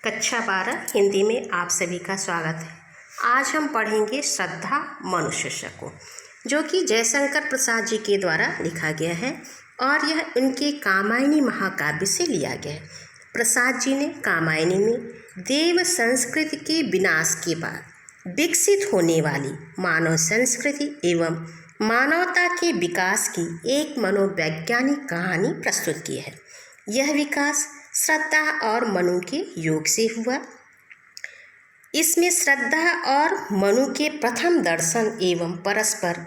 कक्षा 12 हिंदी में आप सभी का स्वागत है। आज हम पढ़ेंगे श्रद्धा मनुष्य को, जो कि जयशंकर प्रसाद जी के द्वारा लिखा गया है और यह उनके कामायनी महाकाव्य से लिया गया है। प्रसाद जी ने कामायनी में देव संस्कृति के विनाश के बाद विकसित होने वाली मानव संस्कृति एवं मानवता के विकास की एक मनोवैज्ञानिक कहानी प्रस्तुत की है। यह विकास श्रद्धा और मनु के योग से हुआ। इसमें श्रद्धा और मनु के प्रथम दर्शन एवं परस्पर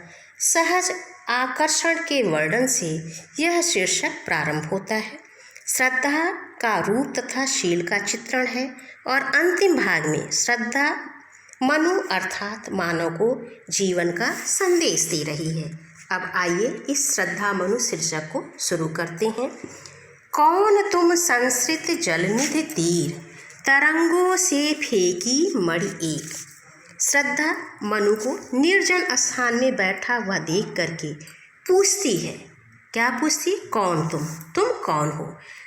सहज आकर्षण के वर्णन से यह शीर्षक प्रारंभ होता है। श्रद्धा का रूप तथा शील का चित्रण है और अंतिम भाग में श्रद्धा मनु अर्थात मानव को जीवन का संदेश दे रही है। अब आइए इस श्रद्धा मनु शीर्षक को शुरू करते हैं। कौन तुम संस्कृत जलनिधि तीर, तरंगों से फेंकी मणि एक। श्रद्धा मनु को निर्जन स्थान में बैठा हुआ देख करके पूछती है। क्या पूछती? कौन तुम कौन हो?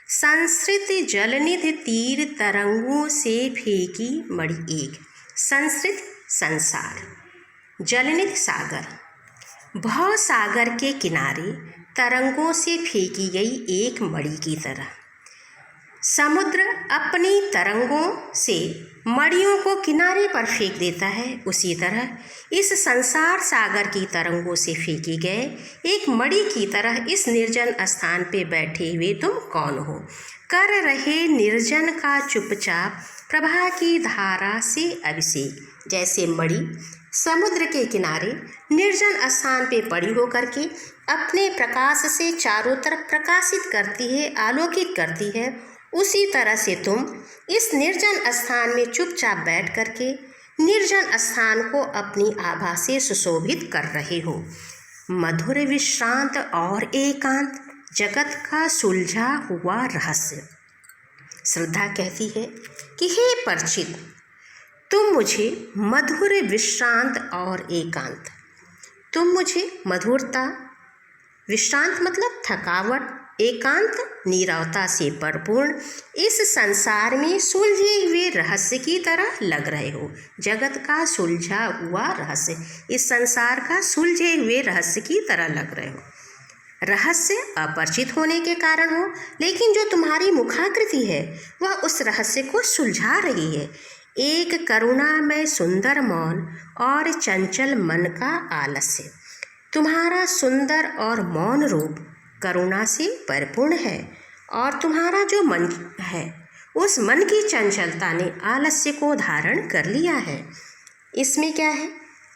संस्कृत जलनिधि तीर, तरंगों से फेंकी मणि एक। संस्कृत संसार, जलनिधि सागर, भव सागर के किनारे तरंगों से फेंकी गई एक मणि की तरह। समुद्र अपनी तरंगों से मणियों को किनारे पर फेंक देता है, उसी तरह इस संसार सागर की तरंगों से फेंके गए एक मणि की तरह इस निर्जन स्थान पे बैठे हुए तुम कौन हो? कर रहे निर्जन का चुपचाप प्रभा की धारा से अभिषेक। जैसे मणि समुद्र के किनारे निर्जन स्थान पे पड़ी होकर के अपने प्रकाश से चारों तरफ प्रकाशित करती है, आलोकित करती है, उसी तरह से तुम इस निर्जन स्थान में चुपचाप बैठ करके निर्जन स्थान को अपनी आभा से सुशोभित कर रहे हो। मधुर विश्रांत और एकांत, जगत का सुलझा हुआ रहस्य। श्रद्धा कहती है कि हे परिचित, तुम मुझे मधुर विश्रांत और एकांत, तुम मुझे मधुरता, विश्रांत मतलब थकावट, एकांत नीरवता से परिपूर्ण इस संसार में सुलझे हुए रहस्य की तरह लग रहे हो। जगत का सुलझा हुआ रहस्य, इस संसार का सुलझे हुए रहस्य की तरह लग रहे हो। रहस्य अपरिचित होने के कारण हो, लेकिन जो तुम्हारी मुखाकृति है वह उस रहस्य को सुलझा रही है। एक करुणामय सुंदर मौन और चंचल मन का आलस्य। तुम्हारा सुंदर और मौन रूप करुणा से परिपूर्ण है और तुम्हारा जो मन है उस मन की चंचलता ने आलस्य को धारण कर लिया है। इसमें क्या है?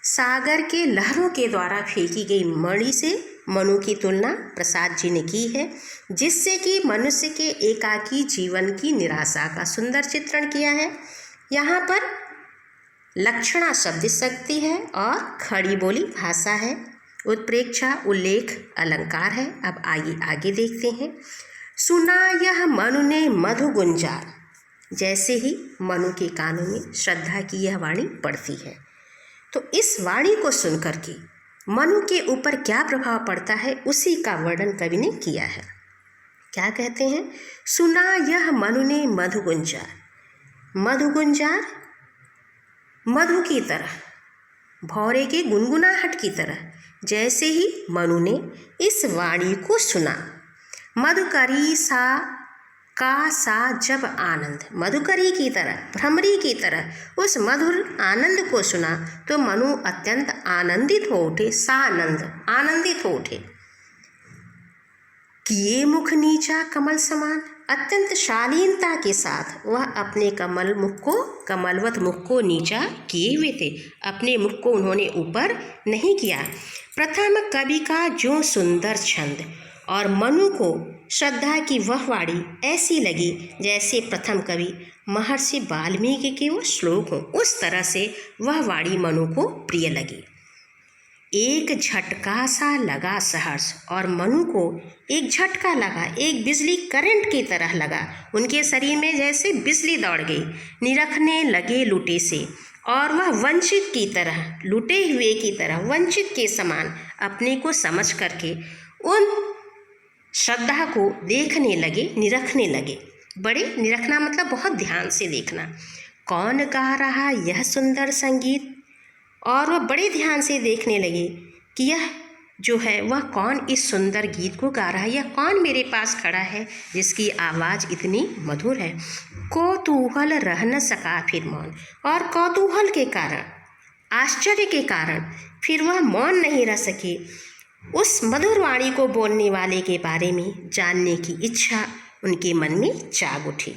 सागर के लहरों के द्वारा फेंकी गई मणि से मनु की तुलना प्रसाद जी ने की है, जिससे कि मनुष्य के एकाकी जीवन की निराशा का सुंदर चित्रण किया है। यहाँ पर लक्षणा शब्द शक्ति है और खड़ी बोली भाषा है, उत्प्रेक्षा उल्लेख अलंकार है। अब आइए आगे देखते हैं। सुना यह मनु ने मधु गुंजार। जैसे ही मनु के कानों में श्रद्धा की यह वाणी पड़ती है तो इस वाणी को सुनकर के मनु के ऊपर क्या प्रभाव पड़ता है उसी का वर्णन कवि ने किया है। क्या कहते हैं? सुना यह मनु ने मधु गुंजार। मधु गुंजार मधु की तरह, भौरे के गुनगुनाहट की तरह। जैसे ही मनु ने इस वाणी को सुना, मधुकरी सा का सा जब आनंद, मधुकरी की तरह, भ्रमरी की तरह उस मधुर आनंद को सुना तो मनु अत्यंत आनंदित हो उठे। सानंद, आनंदित हो उठे। किए मुख नीचा कमल समान, अत्यंत शालीनता के साथ वह अपने कमलवत मुख को नीचा किए हुए थे। अपने मुख को उन्होंने ऊपर नहीं किया। प्रथम कवि का जो सुंदर छंद और मनु को श्रद्धा की वह वाणी ऐसी लगी जैसे प्रथम कवि महर्षि वाल्मीकि के वो श्लोक हों, उस तरह से वह वाणी मनु को प्रिय लगी। एक झटका सा लगा सहर्ष, और मनु को एक झटका लगा, एक बिजली करंट की तरह लगा। उनके शरीर में जैसे बिजली दौड़ गई। निरखने लगे लुटे से, और वह वंचित की तरह, लुटे हुए की तरह, वंचित के समान अपने को समझ करके उन श्रद्धा को देखने लगे, निरखने लगे। बड़े निरखना मतलब बहुत ध्यान से देखना। कौन गा रहा यह सुंदर संगीत, और वह बड़े ध्यान से देखने लगे कि यह जो है वह कौन इस सुंदर गीत को गा रहा है, यह कौन मेरे पास खड़ा है जिसकी आवाज़ इतनी मधुर है। कौतूहल रह न सका फिर मौन, और कौतूहल के कारण, आश्चर्य के कारण फिर वह मौन नहीं रह सके। उस मधुर वाणी को बोलने वाले के बारे में जानने की इच्छा उनके मन में जाग उठी।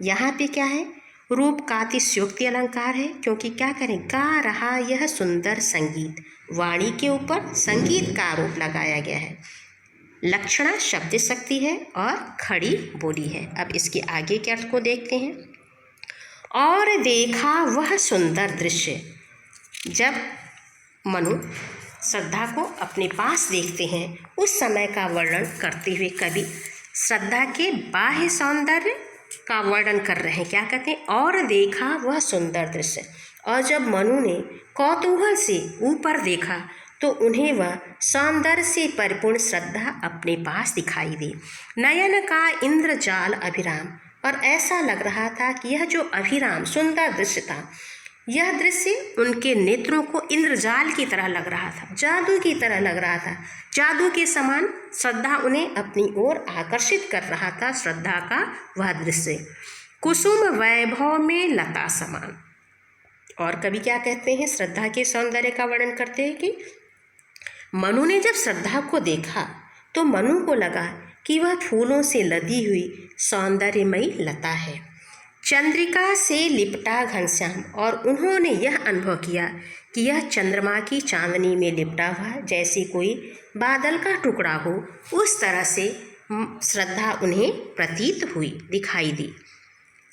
यहाँ पे क्या है, रूप का अतिशयोक्ति अलंकार है, क्योंकि क्या करें, गा रहा यह सुंदर संगीत, वाणी के ऊपर संगीत का आरोप लगाया गया है। लक्षणा शब्द शक्ति है और खड़ी बोली है। अब इसके आगे के अर्थ को देखते हैं। और देखा वह सुंदर दृश्य, जब मनु श्रद्धा को अपने पास देखते हैं उस समय का वर्णन करते हुए कवि श्रद्धा के बाह्य सौंदर्य का वर्णन कर रहे हैं। क्या कहते हैं, और देखा वह सुंदर दृश्य, और जब मनु ने कौतूहल से ऊपर देखा तो उन्हें वह सौंदर्य से परिपूर्ण श्रद्धा अपने पास दिखाई दी। नयन का इंद्रजाल अभिराम, और ऐसा लग रहा था कि यह जो अभिराम सुंदर दृश्य था, यह दृश्य उनके नेत्रों को इंद्रजाल की तरह लग रहा था, जादू की तरह लग रहा था। जादू के समान श्रद्धा उन्हें अपनी ओर आकर्षित कर रहा था। श्रद्धा का वह दृश्य कुसुम वैभव में लता समान। और कवि क्या कहते हैं, श्रद्धा के सौंदर्य का वर्णन करते हैं कि मनु ने जब श्रद्धा को देखा तो मनु को लगा कि वह फूलों से लदी हुई सौंदर्यमयी लता है, चंद्रिका से लिपटा घनश्याम, और उन्होंने यह अनुभव किया कि यह चंद्रमा की चांदनी में लिपटा हुआ जैसे कोई बादल का टुकड़ा हो, उस तरह से श्रद्धा उन्हें प्रतीत हुई, दिखाई दी।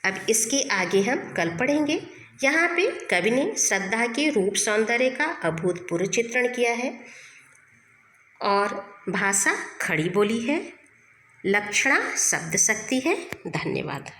अब इसके आगे हम कल पढ़ेंगे। यहाँ पे कवि ने श्रद्धा के रूप सौंदर्य का अभूतपूर्व चित्रण किया है, और भाषा खड़ी बोली है, लक्षणा शब्द शक्ति है। धन्यवाद।